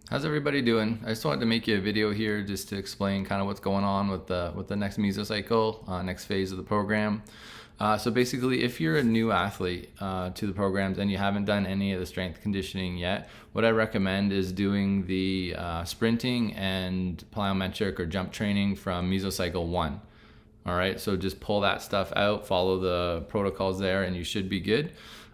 How's everybody doing? I just wanted to make you a video here just to explain kind of what's going on with the next mesocycle, next phase of the program. So basically, if you're a new athlete to the programs and you haven't done any of the strength conditioning yet, what I recommend is doing the sprinting and plyometric or jump training from mesocycle 1. All right, so just pull that stuff out, follow the protocols there, and you should be good.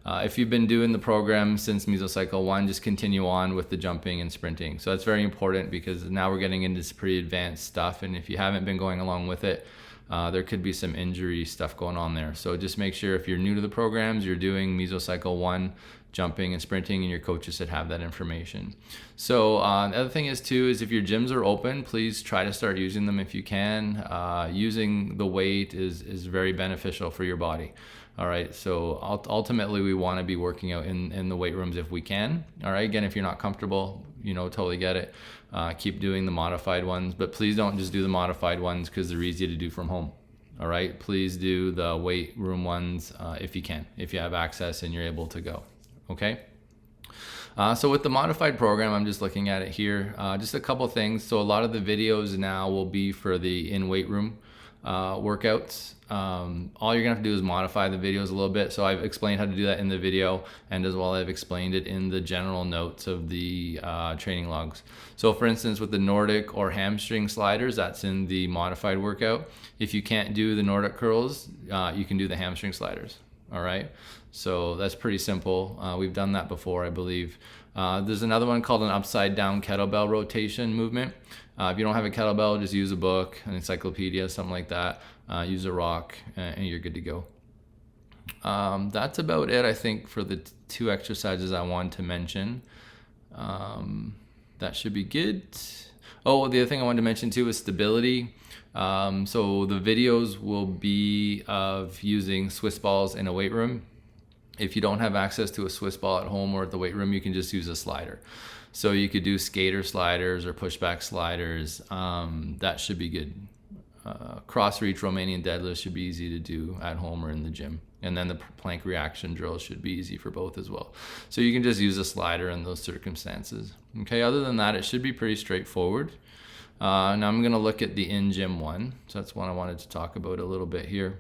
If you've been doing the program since mesocycle 1, just continue on with the jumping and sprinting. So that's very important because now we're getting into some pretty advanced stuff, and if you haven't been going along with it, there could be some injury stuff going on there. So just make sure if you're new to the programs, you're doing mesocycle 1, jumping and sprinting, and your coaches should have that information. So the other thing is too, is if your gyms are open, please try to start using them if you can. Using the weight is very beneficial for your body. All right, so ultimately we want to be working out in the weight rooms if we can. All right, again, if you're not comfortable, totally get it. Keep doing the modified ones, but please don't just do the modified ones because they're easy to do from home. All right, please do the weight room ones if you can, if you have access and you're able to go. Okay. So with the modified program, I'm just looking at it here. Just a couple things. So a lot of the videos now will be for the in weight room workouts. All you're gonna have to do is modify the videos a little bit. So I've explained how to do that in the video, and as well I've explained it in the general notes of the training logs. So for instance, with the Nordic or hamstring sliders, that's in the modified workout. If you can't do the Nordic curls, you can do the hamstring sliders. All right, so that's pretty simple. We've done that before, I believe. There's another one called an upside down kettlebell rotation movement. If you don't have a kettlebell, just use a book, an encyclopedia, something like that. Use a rock and you're good to go. That's about it, I think, for the two exercises I wanted to mention. That should be good. Oh, the other thing I wanted to mention too is stability. So the videos will be of using Swiss balls in a weight room. If you don't have access to a Swiss ball at home or at the weight room, you can just use a slider. So you could do skater sliders or pushback sliders. That should be good. Cross reach Romanian deadlifts should be easy to do at home or in the gym. And then the plank reaction drills should be easy for both as well. So you can just use a slider in those circumstances. Okay, other than that, it should be pretty straightforward. Now I'm gonna look at the in-gym one. So that's one I wanted to talk about a little bit here.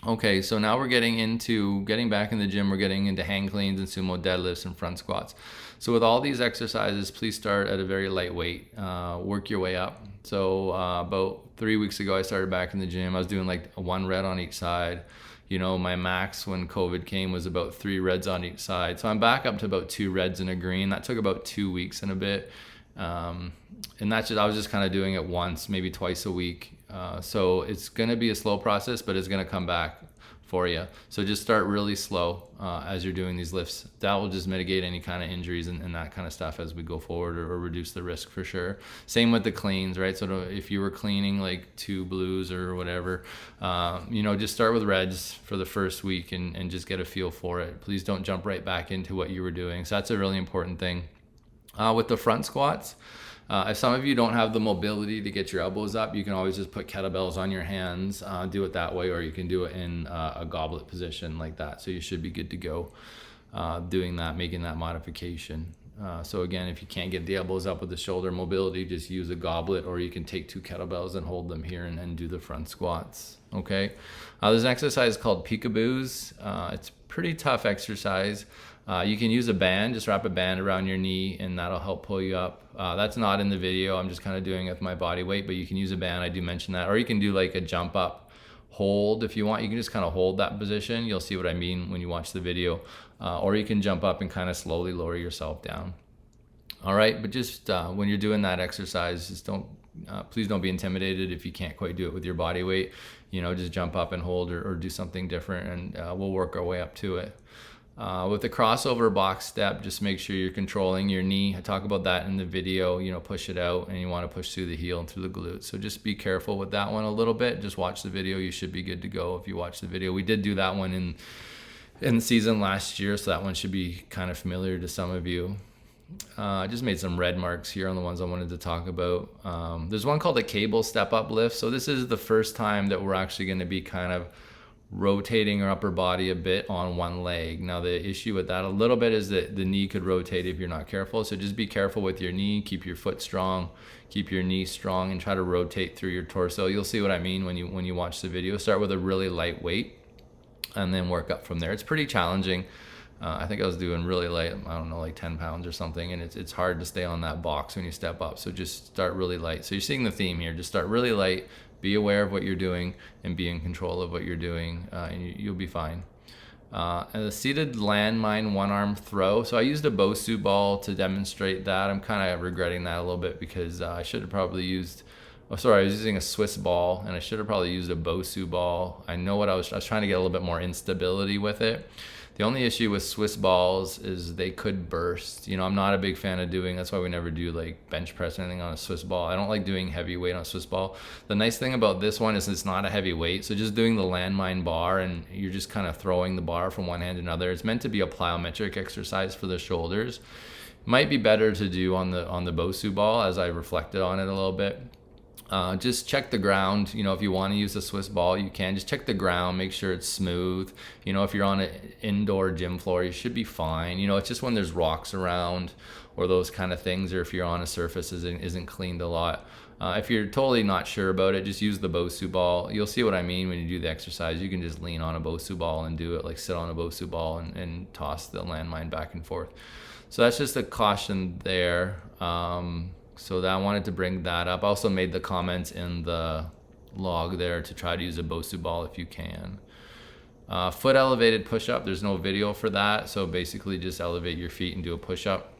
Okay, so now we're getting back in the gym. We're getting into hang cleans and sumo deadlifts and front squats. So with all these exercises, please start at a very light weight. Work your way up. So about 3 weeks ago, I started back in the gym. I was doing like 1 red on each side. My max when COVID came was about 3 reds on each side. So I'm back up to about 2 reds and a green. That took about 2 weeks and a bit. And I was just kind of doing it once, maybe twice a week. So it's going to be a slow process, but it's going to come back for you. So just start really slow as you're doing these lifts. That will just mitigate any kind of injuries and that kind of stuff as we go forward, or reduce the risk for sure. Same with the cleans, right? So if you were cleaning like 2 blues or whatever, just start with reds for the first week and just get a feel for it. Please don't jump right back into what you were doing. So that's a really important thing. With the front squats, if some of you don't have the mobility to get your elbows up, you can always just put kettlebells on your hands, do it that way, or you can do it in a goblet position like that. So you should be good to go doing that, making that modification. So again, if you can't get the elbows up with the shoulder mobility, just use a goblet, or you can take 2 kettlebells and hold them here and do the front squats. Okay. There's an exercise called peekaboos. It's a pretty tough exercise. You can use a band, just wrap a band around your knee, and that'll help pull you up. That's not in the video. I'm just kind of doing it with my body weight, but you can use a band. I do mention that. Or you can do like a jump up hold if you want. You can just kind of hold that position. You'll see what I mean when you watch the video. Or you can jump up and kind of slowly lower yourself down. All right, but just when you're doing that exercise, just please don't be intimidated if you can't quite do it with your body weight. Just jump up and hold, or do something different, and we'll work our way up to it. With the crossover box step, just make sure you're controlling your knee. I talk about that in the video. Push it out, and you want to push through the heel and through the glutes. So just be careful with that one a little bit. Just watch the video. You should be good to go if you watch the video. We did do that one in the season last year, so that one should be kind of familiar to some of you. I just made some red marks here on the ones I wanted to talk about. There's one called a cable step up lift. So this is the first time that we're actually going to be kind of rotating your upper body a bit on one leg. Now the issue with that a little bit is that the knee could rotate if you're not careful. So just be careful with your knee, keep your foot strong, keep your knee strong, and try to rotate through your torso. You'll see what I mean when you watch the video. Start with a really light weight and then work up from there. It's pretty challenging. I think I was doing really light, I don't know, like 10 pounds or something, and it's hard to stay on that box when you step up. So just start really light. So you're seeing the theme here. Just start really light, be aware of what you're doing, and be in control of what you're doing, and you'll be fine. And the seated landmine one-arm throw. So I used a Bosu ball to demonstrate that. I'm kind of regretting that a little bit because I should have probably used, I was using a Swiss ball, and I should have probably used a Bosu ball. I know what I was trying to get a little bit more instability with it. The only issue with Swiss balls is they could burst. I'm not a big fan of doing, that's why we never do like bench press or anything on a Swiss ball. I don't like doing heavy weight on a Swiss ball. The nice thing about this one is it's not a heavy weight. So just doing the landmine bar, and you're just kind of throwing the bar from one hand to another. It's meant to be a plyometric exercise for the shoulders. Might be better to do on the Bosu ball, as I reflected on it a little bit. Just check the ground. If you want to use a Swiss ball, you can. Just check the ground, make sure it's smooth. If you're on an indoor gym floor, you should be fine. It's just when there's rocks around or those kind of things, or if you're on a surface isn't cleaned a lot. If you're totally not sure about it, just use the Bosu ball. You'll see what I mean when you do the exercise. You can just lean on a Bosu ball and do it, like sit on a Bosu ball and toss the landmine back and forth. So that's just a caution there. So I wanted to bring that up. I also made the comments in the log there to try to use a Bosu ball if you can. Foot elevated push-up, there's no video for that. So basically just elevate your feet and do a push-up.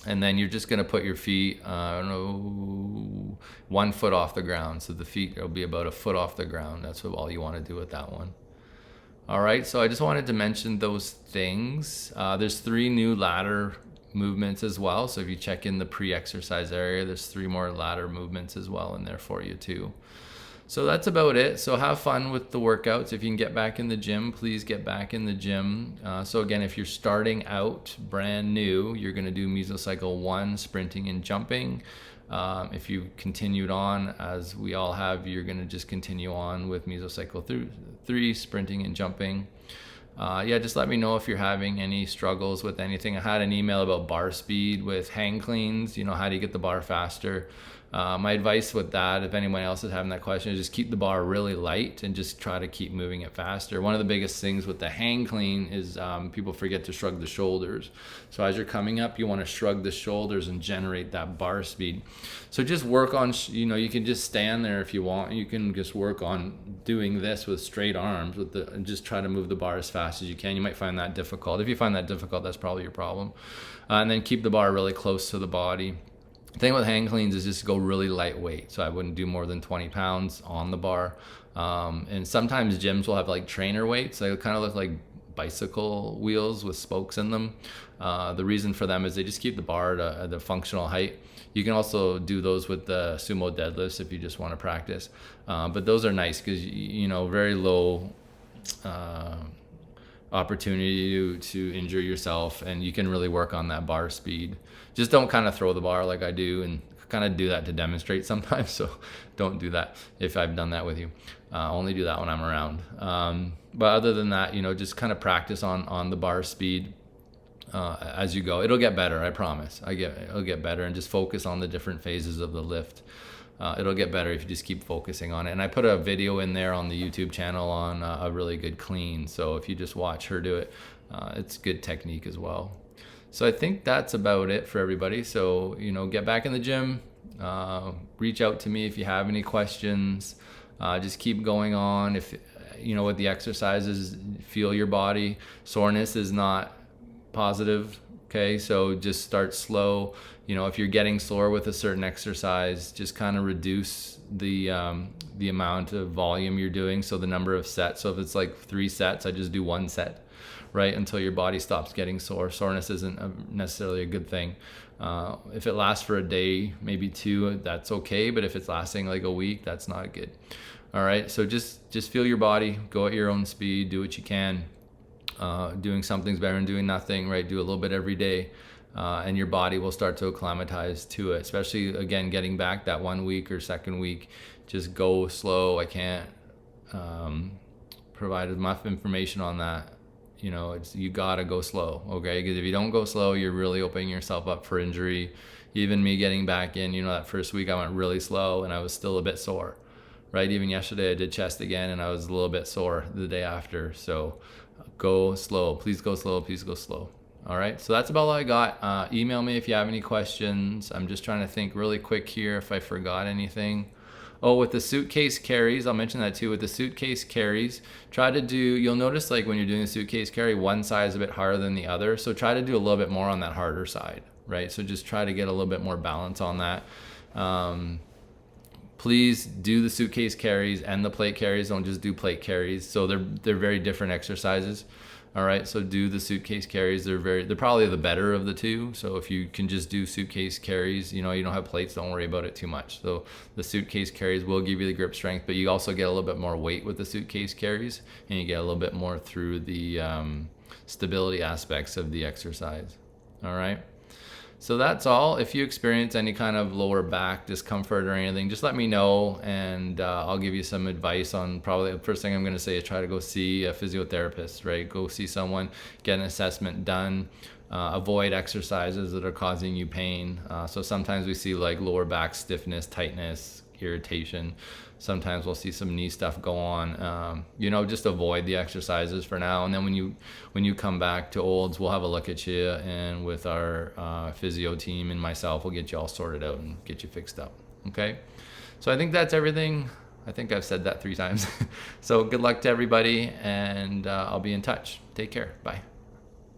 And then you're just gonna put your feet, 1 foot off the ground. So the feet will be about a foot off the ground. That's all you wanna do with that one. All right, so I just wanted to mention those things. There's 3 new ladder movements as well. So if you check in the pre-exercise area, there's 3 more ladder movements as well in there for you too. So that's about it. So have fun with the workouts. If you can get back in the gym, please get back in the gym. So again, if you're starting out brand new, you're gonna do Mesocycle 1, sprinting and jumping. If you continued on, as we all have, you're gonna just continue on with Mesocycle 3, sprinting and jumping. Just let me know if you're having any struggles with anything. I had an email about bar speed with hang cleans, how do you get the bar faster? My advice with that, if anyone else is having that question, is just keep the bar really light and just try to keep moving it faster. One of the biggest things with the hang clean is people forget to shrug the shoulders. So as you're coming up, you want to shrug the shoulders and generate that bar speed. So just work on, you can just stand there if you want. You can just work on doing this with straight arms and just try to move the bar as fast as you can. You might find that difficult. If you find that difficult, that's probably your problem. And then keep the bar really close to the body. The thing with hang cleans is just go really lightweight. So I wouldn't do more than 20 pounds on the bar. And sometimes gyms will have like trainer weights. They kind of look like bicycle wheels with spokes in them. The reason for them is they just keep the bar at the functional height. You can also do those with the sumo deadlifts if you just want to practice. But those are nice because, very low opportunity to injure yourself, and you can really work on that bar speed. Just don't kind of throw the bar like I do, and kind of do that to demonstrate sometimes, so don't do that if I've done that with you. Only do that when I'm around. But other than that, just kind of practice on the bar speed as you go. It'll get better, I promise. It'll get better, and just focus on the different phases of the lift. It'll get better if you just keep focusing on it. And I put a video in there on the YouTube channel on a really good clean. So if you just watch her do it, it's good technique as well. So I think that's about it for everybody. So, get back in the gym, reach out to me if you have any questions, just keep going on. If, with the exercises, feel your body. Soreness is not positive. Okay, so just start slow. If you're getting sore with a certain exercise, just kind of reduce the amount of volume you're doing. So the number of sets. So if it's like 3 sets, I just do 1 set, right? Until your body stops getting sore. Soreness isn't necessarily a good thing. If it lasts for a day, maybe 2, that's okay. But if it's lasting like a week, that's not good. All right, so just feel your body, go at your own speed, do what you can. Doing something's better than doing nothing, right? Do a little bit every day, and your body will start to acclimatize to it. Especially, again, getting back that 1 week or second week, just go slow. I can't provide enough information on that. You know, you gotta go slow, okay? Because if you don't go slow, you're really opening yourself up for injury. Even me getting back in, you know, that first week I went really slow and I was still a bit sore, right? Even yesterday I did chest again and I was a little bit sore the day after. So go slow, please go slow, please go slow. All right, so that's about all I got. Email me if you have any questions. I'm just trying to think really quick here if I forgot anything. Oh, with the suitcase carries, I'll mention that too. With the suitcase carries, try to do, you'll notice like when you're doing the suitcase carry, one side is a bit harder than the other. So try to do a little bit more on that harder side, right? So just try to get a little bit more balance on that. Please do the suitcase carries and the plate carries. Don't just do plate carries. So they're very different exercises. All right, so do the suitcase carries. They're probably the better of the two. So if you can just do suitcase carries, you know, you don't have plates, don't worry about it too much. So the suitcase carries will give you the grip strength, but you also get a little bit more weight with the suitcase carries, and you get a little bit more through the stability aspects of the exercise. All right. So that's all. If you experience any kind of lower back discomfort or anything, just let me know, and I'll give you some advice on, probably the first thing I'm going to say is try to go see a physiotherapist, right? Go see someone, get an assessment done, avoid exercises that are causing you pain. So sometimes we see like lower back stiffness, tightness, irritation. Sometimes we'll see some knee stuff go on. You know, just avoid the exercises for now. And then when you come back to Olds, we'll have a look at you, and with our physio team and myself, we'll get you all sorted out and get you fixed up. Okay. So I think that's everything. I think I've said that 3 times. So good luck to everybody, and I'll be in touch. Take care. Bye.